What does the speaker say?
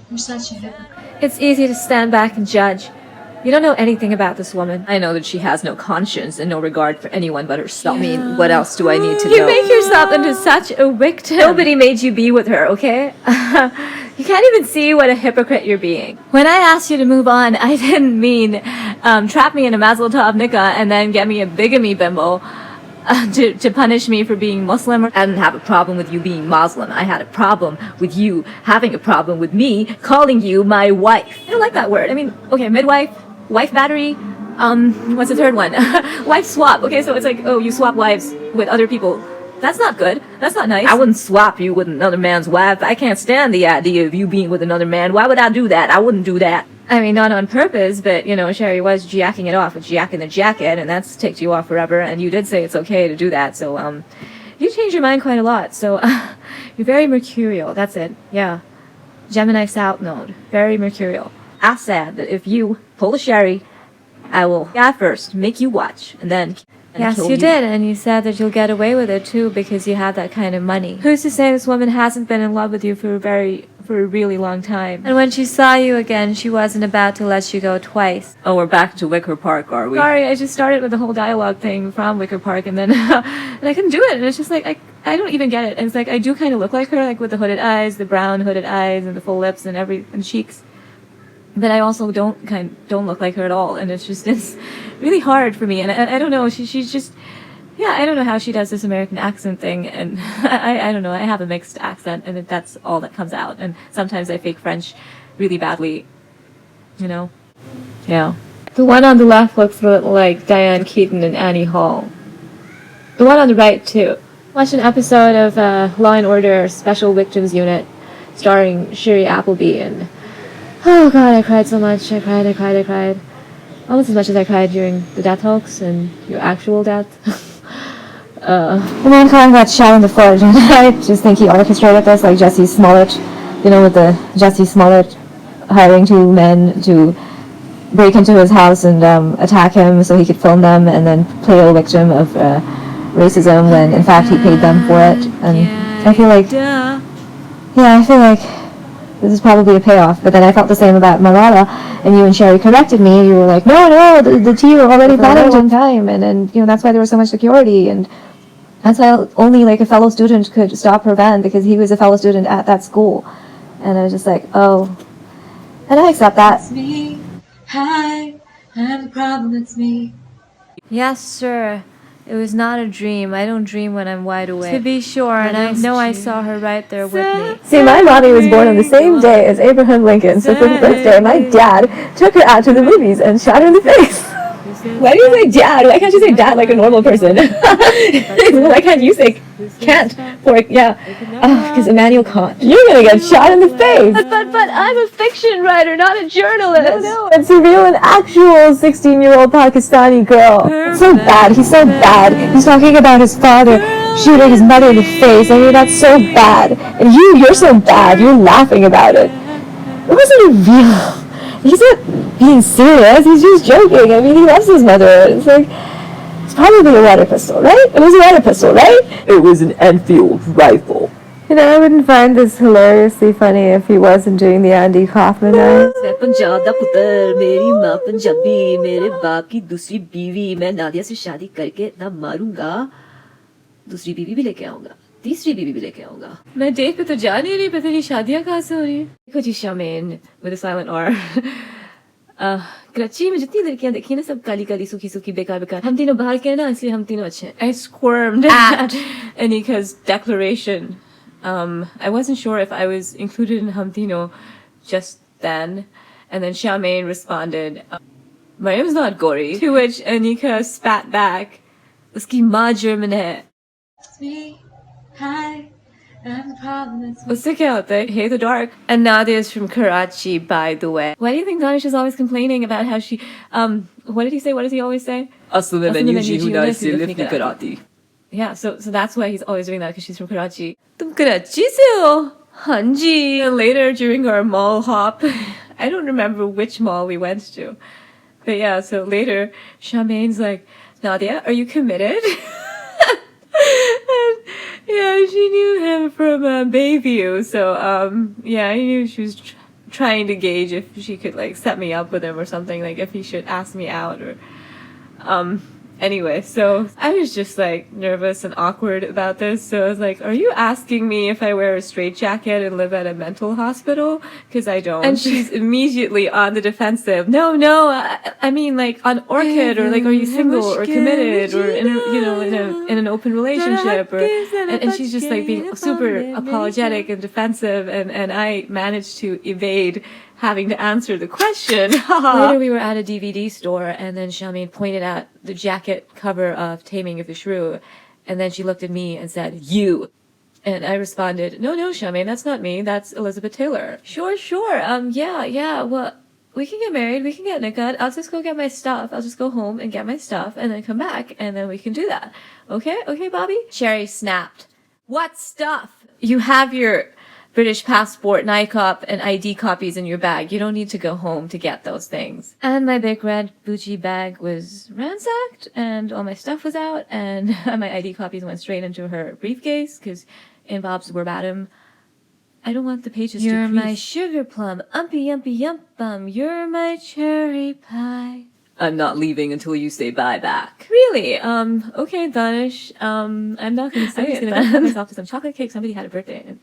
You're such a hypocrite. It's easy to stand back and judge. You don't know anything about this woman. I know that she has no conscience and no regard for anyone but herself. I mean, what else do I need to know? You make yourself into such a victim. Nobody made you be with her, okay? You can't even see what a hypocrite you're being. When I asked you to move on, I didn't mean trap me in a mazel tov nikah and then get me a bigamy bimbo to punish me for being Muslim. I didn't have a problem with you being Muslim. I had a problem with you having a problem with me calling you my wife. I don't like that word. I mean, okay, midwife, wife battery, what's the third one? Wife swap. Okay, so it's like, oh, you swap wives with other people. That's not good. That's not nice. I wouldn't swap you with another man's wife. I can't stand the idea of you being with another man. Why would I do that? I wouldn't do that. I mean, not on purpose, but, you know, Sherry was jacking it off with Jack in the Jacket, and that's ticked you off forever, and you did say it's okay to do that, so, you changed your mind quite a lot, so, you're very mercurial, that's it, yeah. Gemini South Node, very mercurial. I said that if you pull a Sherry, I will, first, make you watch, and then... Yes, you did, and you said that you'll get away with it too because you have that kind of money. Who's to say this woman hasn't been in love with you for a really long time? And when she saw you again, she wasn't about to let you go twice. Oh, we're back to Wicker Park, are we? Sorry, I just started with the whole dialogue thing from Wicker Park, and then and I couldn't do it, and it's just like, I don't even get it. And it's like, I do kind of look like her, like with the hooded eyes, the brown hooded eyes, and the full lips, and cheeks. But I also don't look like her at all, and it's really hard for me, and I don't know, she's just, yeah, I don't know how she does this American accent thing, and I don't know, I have a mixed accent, and that's all that comes out, and sometimes I fake French really badly, you know? Yeah. The one on the left looks like Diane Keaton and Annie Hall. The one on the right, too. Watched an episode of Law & Order Special Victims Unit, starring Shiri Appleby, and oh god, I cried so much. I cried. Almost as much as I cried during the death hoax and your actual death. The man calling got shot in the foot, and I just think he orchestrated this, like Jesse Smollett, you know, with the Jesse Smollett hiring two men to break into his house and attack him so he could film them and then play a victim of racism when in fact he paid them for it. And I feel like, this is probably a payoff, but then I felt the same about Malala, and you and Sherry corrected me. You were like, no, the tea were already planning in time, and you know, that's why there was so much security, and that's why only like a fellow student could stop her van, because he was a fellow student at that school. And I was just like, oh, and I accept that. It's me, hi, I have a problem, it's me. Yes, sir. It was not a dream. I don't dream when I'm wide awake. To be sure, and I know I saw her right there with me. See, my mommy was born on the same day as Abraham Lincoln, so for her birthday, my dad took her out to the movies and shot her in the face. Why do you say dad? Why can't you say dad like a normal person? Why can't you say can't? For, yeah. Because Immanuel Kant. You're gonna get shot in the face. But I'm a fiction writer, not a journalist. No, it's a real and actual 16-year-old Pakistani girl. It's so bad. He's so bad. He's talking about his father shooting his mother in the face. I mean, that's so bad. And you're so bad. You're laughing about it. It wasn't a real... He's not being serious, he's just joking. I mean, he loves his mother. It's like, it's probably a water pistol, right? It was a water pistol, right? It was an Enfield rifle. You know, I wouldn't find this hilariously funny if he wasn't doing the Andy Kaufman line. तीसरी बीवी भी लेके आऊंगा मैं date पे तो जा नहीं रही पता नहीं शादियां कहाँ से हो रही है देखो जी शामेन with a silent R Karachi में जितनी लड़कियां देखी ना सब काली काली सूखी सूखी बेकार हम तीनों बाहर के हैं ना इसलिए हम तीनों अच्छे हैं I squirmed at Anika's declaration I wasn't sure if I was included in हम तीनों just then and then Charmaine responded my name's not gory to which Anika spat back उसकी माँ German है It's me Hi, I have a problem. What's the chaotic? Hey, the dark. And Nadia's from Karachi, by the way. Why do you think Danish is always complaining about how she, what did he say? What does he always say? Yeah, so that's why he's always doing that, because she's from Karachi. Tum Karachi se ho? Hanji. And later, during our mall hop, I don't remember which mall we went to. But yeah, so later, Charmaine's like, Nadia, are you committed? And, yeah, she knew him from Bayview, so, yeah, I knew she was trying to gauge if she could like set me up with him or something, like if he should ask me out or anyway, so I was just like nervous and awkward about this. So I was like, are you asking me if I wear a straitjacket and live at a mental hospital? Because I don't. And she's immediately on the defensive. No, I mean like on Orchid, or like are you single or committed or in an open relationship, or and she's just like being super apologetic and defensive, and I managed to evade having to answer the question. Later we were at a DVD store, and then Charmaine pointed out the jacket cover of Taming of the Shrew, and then she looked at me and said, "You." And I responded, no, Charmaine, that's not me, that's Elizabeth Taylor. Sure, yeah, well, we can get married, we can get nikah, I'll just go get my stuff, I'll just go home and get my stuff, and then come back, and then we can do that. Okay, Bobby? Sherry snapped. What stuff? You have your British passport, NICOP, and ID copies in your bag. You don't need to go home to get those things. And my big red Gucci bag was ransacked, and all my stuff was out, and my ID copies went straight into her briefcase, because in Bob's verbatim, I don't want the pages to crease. You're my sugar plum, umpy yum, you're my cherry pie. I'm not leaving until you say bye back. Really? Okay, Danish. I'm not gonna say it. I'm just gonna go help myself to some chocolate cake. Somebody had a birthday.